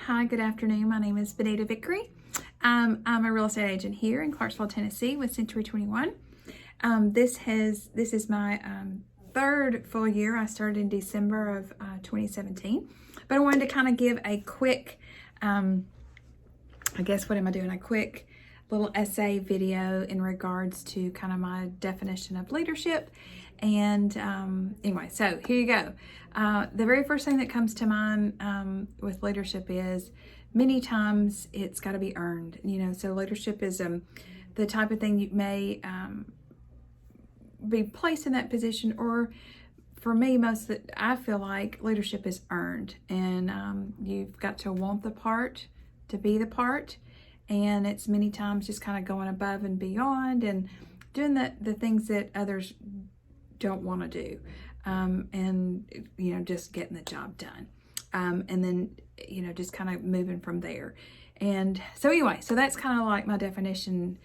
Hi, good afternoon. My name is Benita Vickery. I'm a real estate agent here in Clarksville, Tennessee with Century 21. This is my third full year. I started in December of 2017, but I wanted to kind of give a quick, I guess, what am I doing? A quick little essay video in regards to kind of my definition of leadership. And anyway, so here you go. The very first thing that comes to mind with leadership is many times it's got to be earned. So leadership is the type of thing you may be placed in that position, or for me, I feel like leadership is earned, and you've got to want the part to be the part, and it's many times just kind of going above and beyond and doing the things that others don't want to do, and just getting the job done, and then just kind of moving from there. And so anyway, so that's kind of like my definition,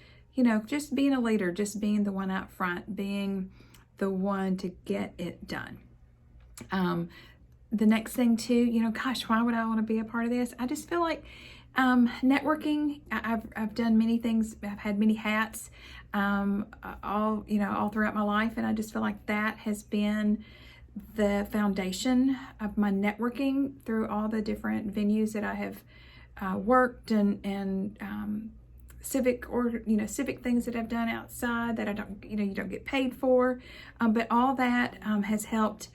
just being a leader, just being the one out front, being the one to get it done. The next thing too, gosh, why would I want to be a part of this? I just feel like networking. I've done many things. I've had many hats, all throughout my life, and I just feel like that has been the foundation of my networking through all the different venues that I have worked and civic things that I've done outside that I don't, you don't get paid for, but all that has helped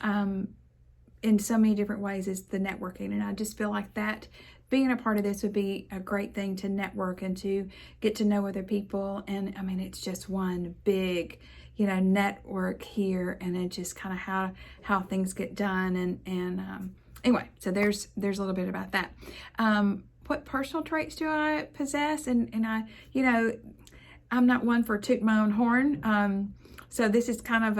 in so many different ways is the networking. And I just feel like that being a part of this would be a great thing to network and to get to know other people. And I mean, it's just one big, network here, and it's just kind of how things get done. And anyway, so there's a little bit about that. What personal traits do I possess? And I, I'm not one for toot my own horn. So this is kind of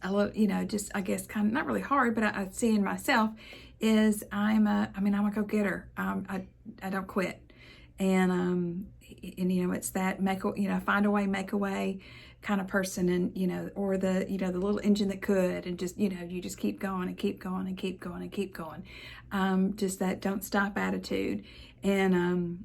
a little, just I guess kind of not really hard, but I see in myself is I'm a go-getter. I don't quit, and it's that find a way, make a way kind of person, and or the the little engine that could, and just you just keep going and keep going and keep going and keep going. Just that don't stop attitude. And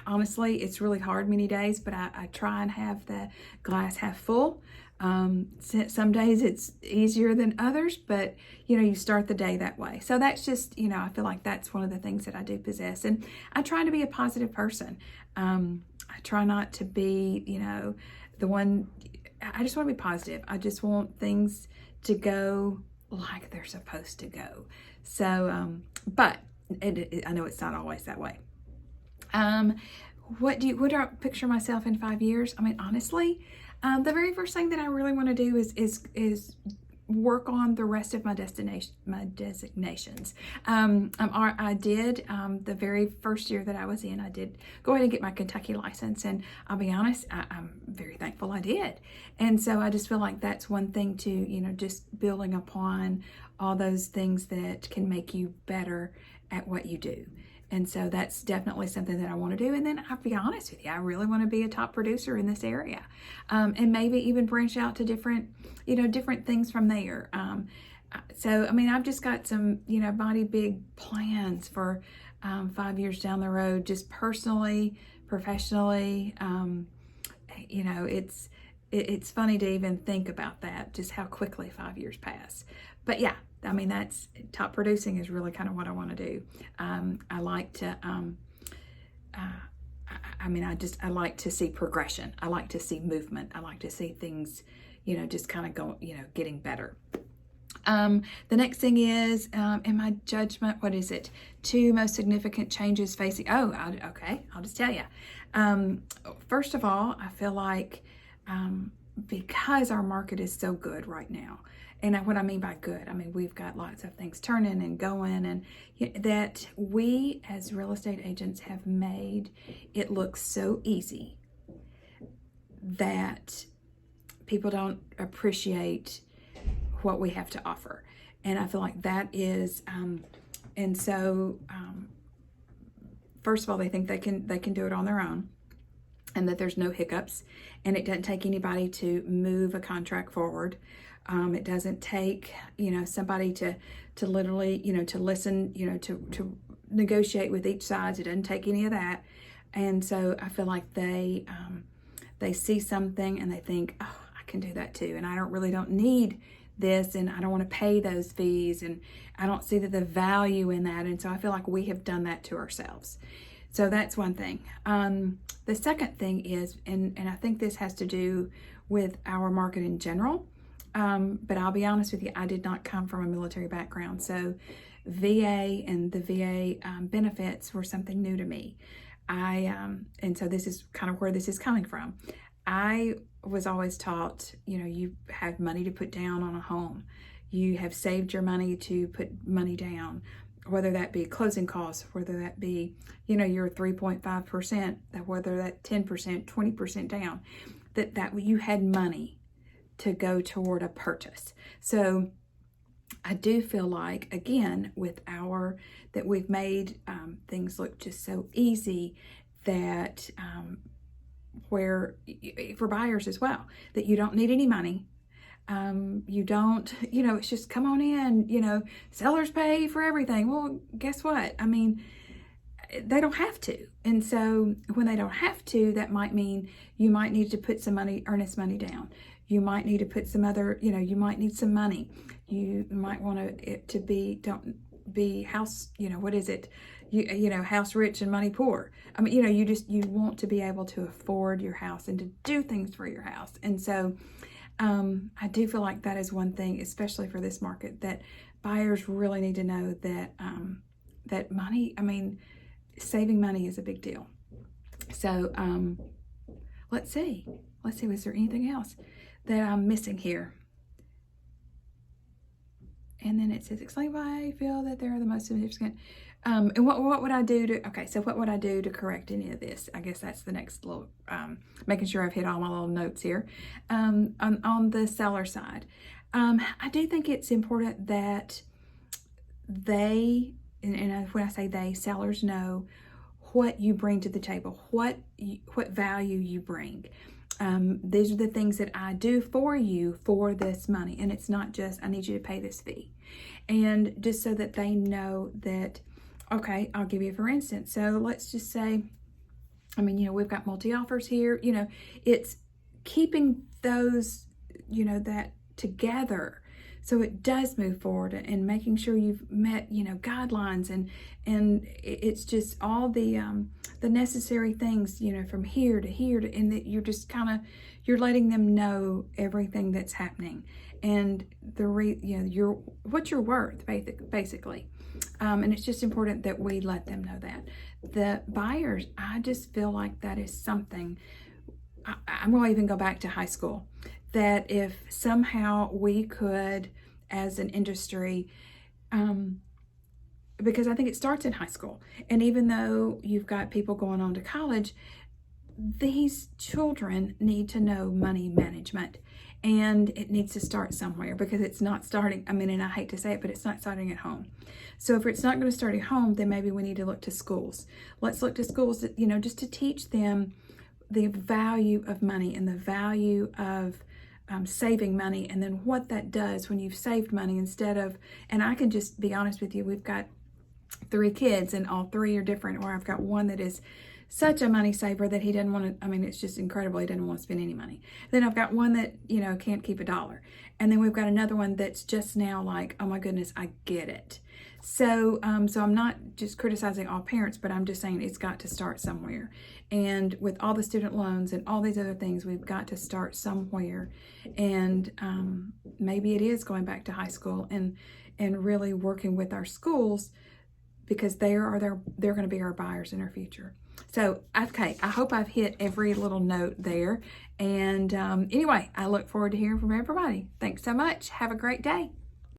honestly, it's really hard many days, but I try and have the glass half full. Some days it's easier than others, but you start the day that way. So that's just, I feel like that's one of the things that I do possess. And I try to be a positive person. I try not to be, the one, I just want to be positive. I just want things to go like they're supposed to go. So, but I know it's not always that way. What do I picture myself in 5 years? I mean, honestly, the very first thing that I really want to do is work on the rest of my designations. I did the very first year that I was in, I did go ahead and get my Kentucky license, and I'll be honest, I'm very thankful I did. And so I just feel like that's one thing to, just building upon all those things that can make you better at what you do. And so that's definitely something that I want to do. And then I'll be honest with you, I really want to be a top producer in this area, and maybe even branch out to different things from there. So, I mean, I've just got some, mighty big plans for 5 years down the road, just personally, professionally. It's funny to even think about that, just how quickly 5 years pass. But yeah, I mean, that's top producing is really kind of what I want to do. I like to, I like to see progression. I like to see movement. I like to see things, just kind of going, getting better. The next thing is, in my judgment, what is it? 2 most significant changes facing, okay, I'll just tell you. First of all, I feel like, because our market is so good right now, and what I mean by good, I mean, we've got lots of things turning and going, and that we as real estate agents have made it look so easy that people don't appreciate what we have to offer. And I feel like that is, and so, first of all, they think they can do it on their own, and that there's no hiccups, and it doesn't take anybody to move a contract forward. It doesn't take, somebody to literally, to listen, to negotiate with each side. It doesn't take any of that. And so I feel like they see something and they think, oh, I can do that too. And I don't need this, and I don't want to pay those fees, and I don't see the value in that. And so I feel like we have done that to ourselves. So that's one thing. The second thing is, and I think this has to do with our market in general, but I'll be honest with you, I did not come from a military background. So VA and the VA benefits were something new to me. And so this is kind of where this is coming from. I was always taught, you have money to put down on a home. You have saved your money to put money down, whether that be closing costs, whether that be, your 3.5%, whether that 10%, 20% down, that you had money to go toward a purchase. So I do feel like, again, that we've made things look just so easy that where for buyers as well, that you don't need any money. You don't, it's just come on in, sellers pay for everything. Well, guess what? I mean, they don't have to. And so when they don't have to, that might mean you might need to put some money, earnest money down. You might need to put some other, you might need some money. You might want it to be, don't be house, what is it? House rich and money poor. I mean, you want to be able to afford your house and to do things for your house. And so I do feel like that is one thing, especially for this market, that buyers really need to know that that money, saving money is a big deal. So let's see, was there anything else that I'm missing here? And then it says, explain why I feel that they're the most significant. And what would I do what would I do to correct any of this? I guess that's the next little, making sure I've hit all my little notes here. On the seller side, I do think it's important that they, and when I say they, sellers know what you bring to the table, what value you bring. These are the things that I do for you for this money. And it's not just, I need you to pay this fee. And just so that they know that, okay, I'll give you for instance. So let's just say, we've got multi-offers here, it's keeping those, that together. So it does move forward, and making sure you've met, guidelines, and it's just all the necessary things, from here to here and that you're just you're letting them know everything that's happening, and what you're worth, basically. And it's just important that we let them know that. The buyers, I just feel like that is something, I'm going to even go back to high school, that if somehow we could, as an industry, because I think it starts in high school, and even though you've got people going on to college, these children need to know money management, and it needs to start somewhere, because it's not starting, and I hate to say it, but it's not starting at home. So if it's not going to start at home, then maybe we need to look to schools. Let's look to schools that, just to teach them the value of money and the value of saving money, and then what that does when you've saved money instead of, and I can just be honest with you, we've got 3 kids and all 3 are different, or I've got one that is such a money saver that he doesn't want to, it's just incredible, he doesn't want to spend any money. Then I've got one that, can't keep $1. And then we've got another one that's just now like, oh my goodness, I get it. So, so I'm not just criticizing all parents, but I'm just saying it's got to start somewhere. And with all the student loans and all these other things, we've got to start somewhere. And maybe it is going back to high school and really working with our schools, because they're going to be our buyers in our future. So, okay, I hope I've hit every little note there. And anyway, I look forward to hearing from everybody. Thanks so much. Have a great day.